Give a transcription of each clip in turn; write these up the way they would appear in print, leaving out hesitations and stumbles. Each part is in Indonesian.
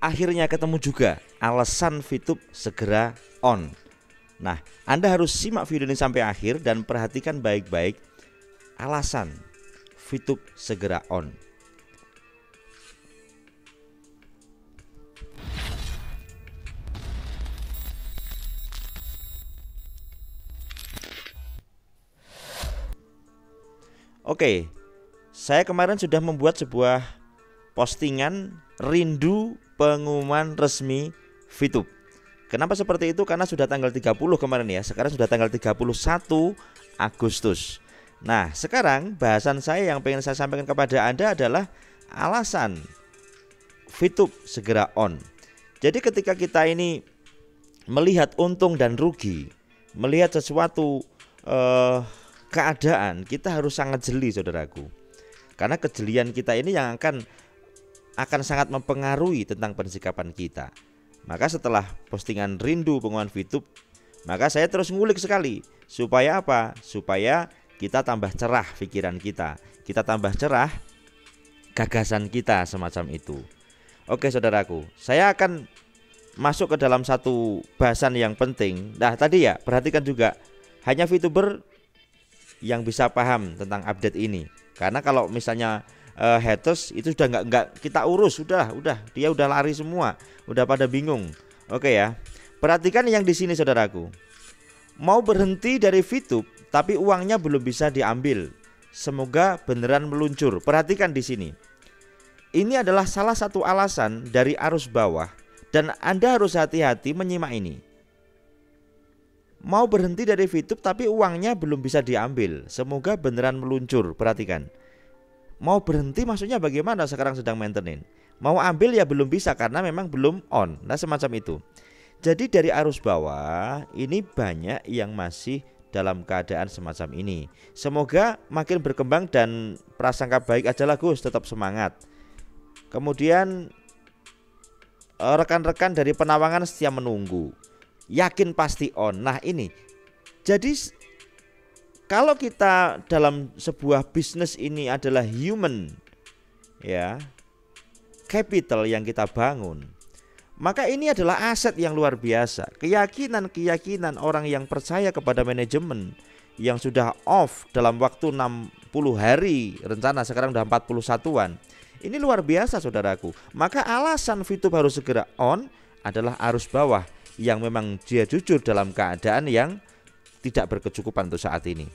akhirnya ketemu juga alasan VTube segera on. Nah, Anda harus simak video ini sampai akhir dan perhatikan baik-baik alasan VTube segera on. Oke, saya kemarin sudah membuat sebuah postingan rindu pengumuman resmi VTube. Kenapa seperti itu? Karena sudah tanggal 30 kemarin ya. Sekarang sudah tanggal 31 Agustus. Nah, sekarang bahasan saya yang pengen saya sampaikan kepada Anda adalah alasan VTube segera on. Jadi ketika kita ini melihat untung dan rugi, melihat sesuatu keadaan, kita harus sangat jeli, saudaraku. Karena kejelian kita ini yang akan sangat mempengaruhi tentang persikapan kita. Maka setelah postingan rindu pengumuman VTube, maka saya terus ngulik sekali. Supaya apa? Supaya kita tambah cerah pikiran kita tambah cerah gagasan kita, semacam itu. Oke saudaraku, saya akan masuk ke dalam satu bahasan yang penting. Nah tadi ya, perhatikan juga, hanya VTuber yang bisa paham tentang update ini. Karena kalau misalnya haters itu sudah nggak kita urus, udah dia udah lari semua, udah pada bingung. Oke ya, perhatikan yang di sini saudaraku. Mau berhenti dari VTube tapi uangnya belum bisa diambil. Semoga beneran meluncur. Perhatikan di sini. Ini adalah salah satu alasan dari arus bawah dan Anda harus hati-hati menyimak ini. Mau berhenti dari VTube tapi uangnya belum bisa diambil. Semoga beneran meluncur. Perhatikan. Mau berhenti maksudnya bagaimana? Sekarang sedang maintenance. Mau ambil ya belum bisa karena memang belum on. Nah semacam itu. Jadi dari arus bawah ini banyak yang masih dalam keadaan semacam ini. Semoga makin berkembang dan prasangka baik aja lah Gus. Tetap semangat. Kemudian rekan-rekan dari Penawangan setia menunggu. Yakin pasti on. Nah ini, jadi kalau kita dalam sebuah bisnis ini adalah human ya, capital yang kita bangun, maka ini adalah aset yang luar biasa. Keyakinan orang yang percaya kepada manajemen yang sudah off dalam waktu 60 hari rencana, sekarang udah 41-an. Ini luar biasa saudaraku. Maka alasan VTube harus segera on adalah arus bawah yang memang dia jujur dalam keadaan yang tidak berkecukupan untuk saat ini.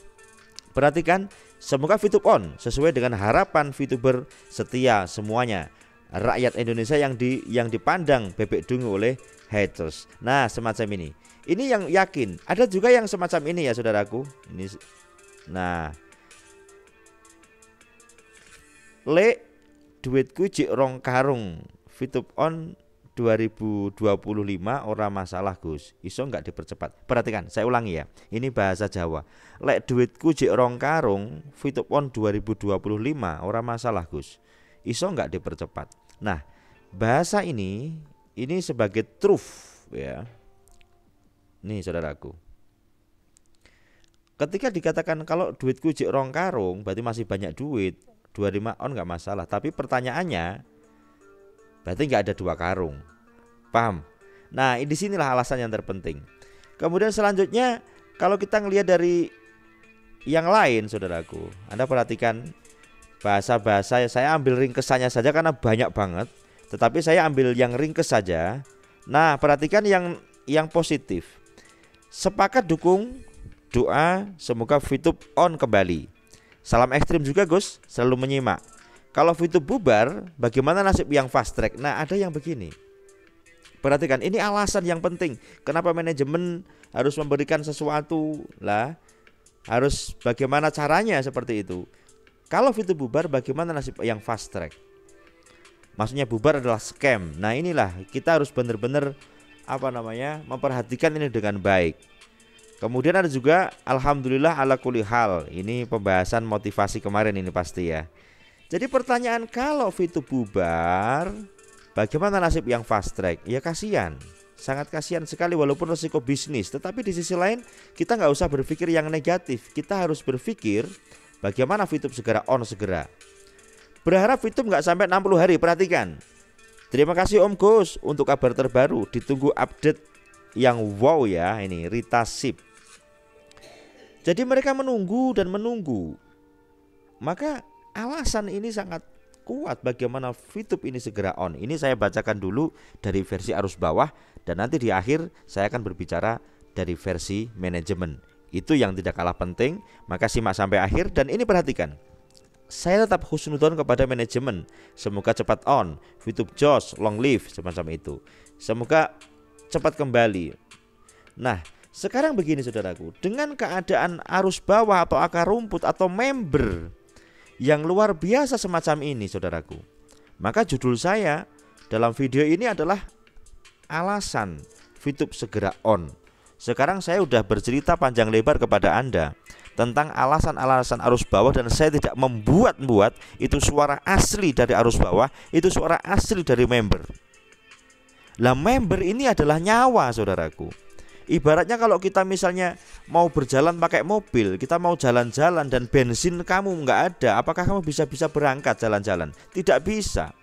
Perhatikan, semoga VTube on sesuai dengan harapan VTuber setia semuanya, rakyat Indonesia yang dipandang bebek dungu oleh haters. Nah semacam ini. Ini yang yakin. Ada juga yang semacam ini ya saudaraku. Ini, nah, le duitku jik rong karung, VTube on 2025 ora masalah Gus, iso nggak dipercepat. Perhatikan, saya ulangi ya, ini bahasa Jawa. Lek duitku jek rong karung, VTube on 2025 ora masalah Gus, iso nggak dipercepat. Nah bahasa ini sebagai truth ya. Nih saudaraku, ketika dikatakan kalau duitku jek rong karung berarti masih banyak duit, 25 on nggak masalah. Tapi pertanyaannya, berarti nggak ada 2 karung, paham? Nah di sinilah alasan yang terpenting. Kemudian selanjutnya kalau kita ngelihat dari yang lain saudaraku, Anda perhatikan bahasa-bahasa, saya ambil ringkesannya saja karena banyak banget, tetapi saya ambil yang ringkes saja. Nah perhatikan yang positif. Sepakat dukung doa semoga VTube on kembali. Salam ekstrim juga Gus, selalu menyimak. Kalau VTube bubar, bagaimana nasib yang fast track? Nah ada yang begini. Perhatikan, ini alasan yang penting. Kenapa manajemen harus memberikan sesuatu lah? Harus bagaimana caranya seperti itu. Kalau VTube bubar, bagaimana nasib yang fast track? Maksudnya bubar adalah scam. Nah inilah kita harus benar-benar memperhatikan ini dengan baik. Kemudian ada juga alhamdulillah ala kulli hal. Ini pembahasan motivasi kemarin ini pasti ya. Jadi pertanyaan, kalau VTube bubar, bagaimana nasib yang fast track? Ya kasihan, sangat kasihan sekali walaupun resiko bisnis. Tetapi di sisi lain kita nggak usah berpikir yang negatif. Kita harus berpikir bagaimana VTube segera on segera. Berharap VTube nggak sampai 60 hari. Perhatikan, Terima kasih Om Gus untuk kabar terbaru. Ditunggu update yang wow ya, ini Rita Sip. Jadi mereka menunggu dan menunggu. Maka alasan ini sangat kuat bagaimana VTube ini segera on. Ini saya bacakan dulu dari versi arus bawah, dan nanti di akhir saya akan berbicara dari versi manajemen. Itu yang tidak kalah penting, maka simak sampai akhir. Dan ini perhatikan, saya tetap husnudon kepada manajemen. Semoga cepat on, VTube Josh, long live, semacam itu. Semoga cepat kembali. Nah, sekarang begini saudaraku, dengan keadaan arus bawah atau akar rumput atau member yang luar biasa semacam ini saudaraku, maka judul saya dalam video ini adalah alasan VTube segera on. Sekarang saya sudah bercerita panjang lebar kepada Anda tentang alasan-alasan arus bawah, dan saya tidak membuat-buat. Itu suara asli dari arus bawah, itu suara asli dari member. Lah member ini adalah nyawa saudaraku. Ibaratnya kalau kita misalnya mau berjalan pakai mobil, kita mau jalan-jalan dan bensin kamu nggak ada, apakah kamu bisa berangkat jalan-jalan? Tidak bisa.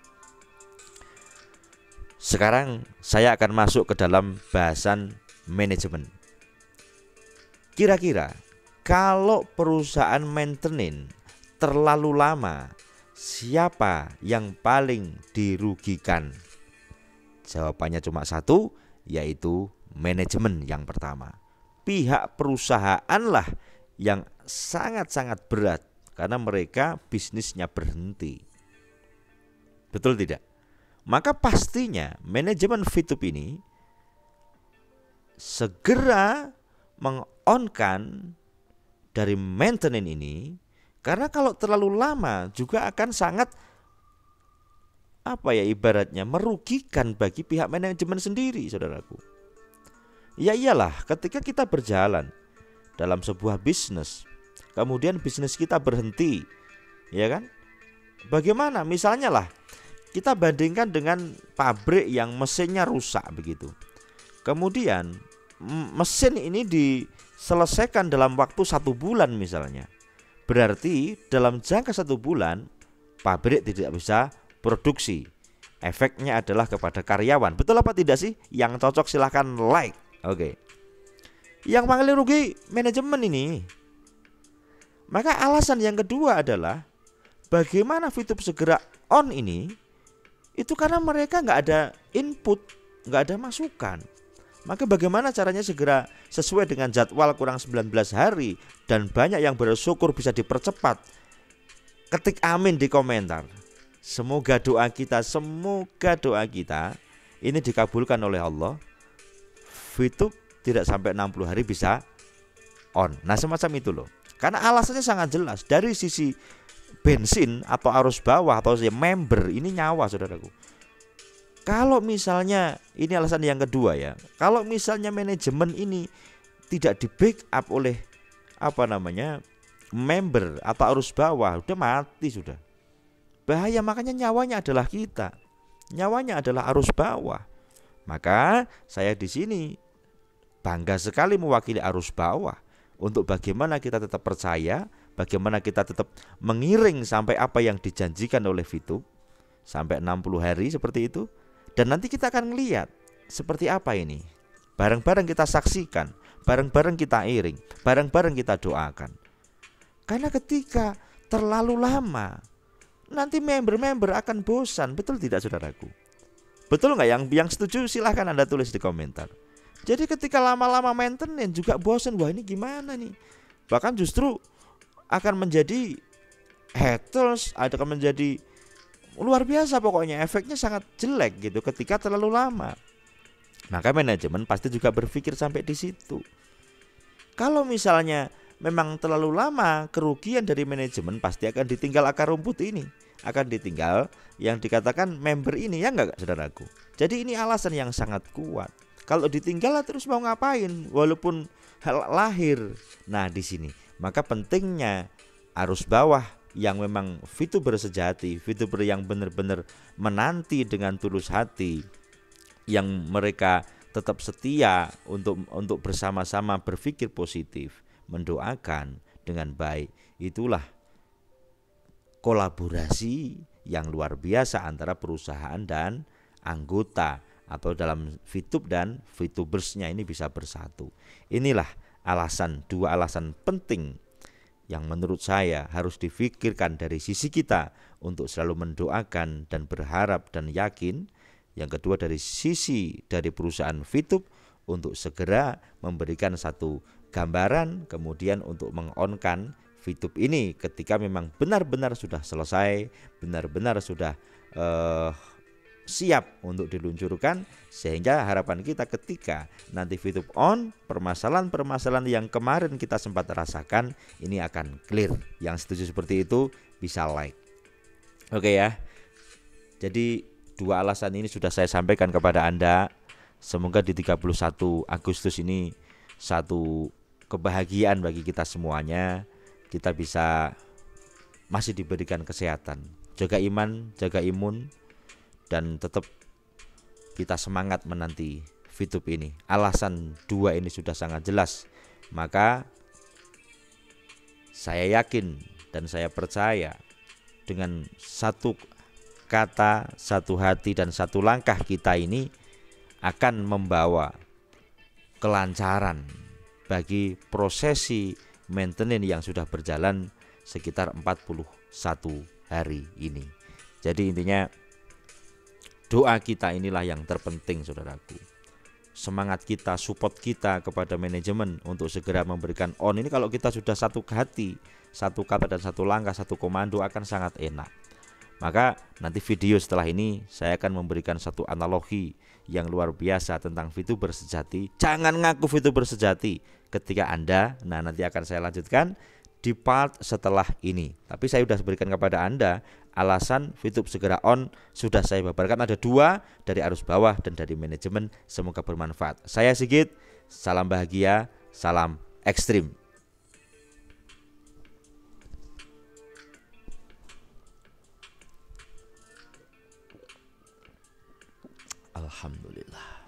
Sekarang saya akan masuk ke dalam bahasan manajemen. Kira-kira kalau perusahaan maintenance terlalu lama, siapa yang paling dirugikan? Jawabannya cuma satu, yaitu manajemen yang pertama. Pihak perusahaanlah yang sangat-sangat berat karena mereka bisnisnya berhenti. Betul tidak? Maka pastinya manajemen VTube ini segera meng-on-kan dari maintenance ini, karena kalau terlalu lama juga akan sangat ibaratnya merugikan bagi pihak manajemen sendiri saudaraku. Ya iyalah, ketika kita berjalan dalam sebuah bisnis, kemudian bisnis kita berhenti, ya kan? Bagaimana? Misalnya lah, kita bandingkan dengan pabrik yang mesinnya rusak begitu. Kemudian mesin ini diselesaikan dalam waktu 1 bulan misalnya. Berarti dalam jangka 1 bulan pabrik tidak bisa produksi. Efeknya adalah kepada karyawan. Betul apa tidak sih? Yang cocok silahkan like. Oke. Yang paling rugi manajemen ini. Maka alasan yang kedua adalah bagaimana VTube segera on ini, itu karena mereka nggak ada input, nggak ada masukan. Maka bagaimana caranya segera sesuai dengan jadwal kurang 19 hari dan banyak yang bersyukur bisa dipercepat? Ketik amin di komentar. Semoga doa kita ini dikabulkan oleh Allah. VTube tidak sampai 60 hari bisa on. Nah semacam itu loh. Karena alasannya sangat jelas. Dari sisi bensin atau arus bawah atau member, ini nyawa saudaraku. Kalau misalnya, ini alasan yang kedua ya, kalau misalnya manajemen ini tidak di backup oleh member atau arus bawah, udah mati sudah. Bahaya, makanya nyawanya adalah kita. Nyawanya adalah arus bawah. Maka saya di sini bangga sekali mewakili arus bawah untuk bagaimana kita tetap percaya, bagaimana kita tetap mengiring sampai apa yang dijanjikan oleh VTube sampai 60 hari seperti itu. Dan nanti kita akan melihat seperti apa ini. Bareng-bareng kita saksikan, bareng-bareng kita iring, bareng-bareng kita doakan. Karena ketika terlalu lama, nanti member-member akan bosan. Betul tidak saudaraku? Betul nggak? Yang setuju silahkan Anda tulis di komentar. Jadi ketika lama-lama maintenance juga bosan. Wah ini gimana nih? Bahkan justru akan menjadi haters, akan menjadi luar biasa, pokoknya efeknya sangat jelek gitu ketika terlalu lama. Maka manajemen pasti juga berpikir sampai di situ. Kalau misalnya memang terlalu lama, kerugian dari manajemen pasti akan ditinggal akar rumput ini, akan ditinggal yang dikatakan member ini, ya enggak saudaraku. Jadi ini alasan yang sangat kuat. Kalau ditinggal terus mau ngapain walaupun lahir. Nah di sini maka pentingnya arus bawah yang memang VTuber sejati, VTuber yang benar-benar menanti dengan tulus hati, yang mereka tetap setia untuk bersama-sama berpikir positif, mendoakan dengan baik. Itulah kolaborasi yang luar biasa antara perusahaan dan anggota atau dalam VTube dan VTubersnya ini bisa bersatu. Inilah dua alasan penting yang menurut saya harus difikirkan dari sisi kita untuk selalu mendoakan dan berharap dan yakin. Yang kedua dari sisi dari perusahaan VTube untuk segera memberikan satu gambaran, kemudian untuk meng-on-kan VTube ini ketika memang benar-benar sudah selesai, benar-benar sudah siap untuk diluncurkan, sehingga harapan kita ketika nanti VTube on, permasalahan-permasalahan yang kemarin kita sempat rasakan ini akan clear. Yang setuju seperti itu bisa like. Oke ya. Jadi dua alasan ini sudah saya sampaikan kepada Anda. Semoga di 31 Agustus ini satu kebahagiaan bagi kita semuanya. Kita bisa masih diberikan kesehatan, jaga iman, jaga imun, dan tetap kita semangat menanti VTube ini. Alasan dua ini sudah sangat jelas. Maka saya yakin dan saya percaya dengan satu kata, satu hati, dan satu langkah kita ini akan membawa kelancaran bagi prosesi maintenance yang sudah berjalan sekitar 41 hari ini. Jadi intinya doa kita inilah yang terpenting, saudaraku. Semangat kita, support kita kepada manajemen untuk segera memberikan on ini, kalau kita sudah satu hati, satu kata dan satu langkah, satu komando, akan sangat enak. Maka nanti video setelah ini saya akan memberikan satu analogi yang luar biasa tentang VTuber sejati. Jangan ngaku VTuber sejati ketika Anda, nanti akan saya lanjutkan di part setelah ini. Tapi saya sudah berikan kepada Anda alasan VTube segera on, sudah saya paparkan ada dua, dari arus bawah dan dari manajemen. Semoga bermanfaat. Saya Sigit, salam bahagia, salam ekstrim. Alhamdulillah.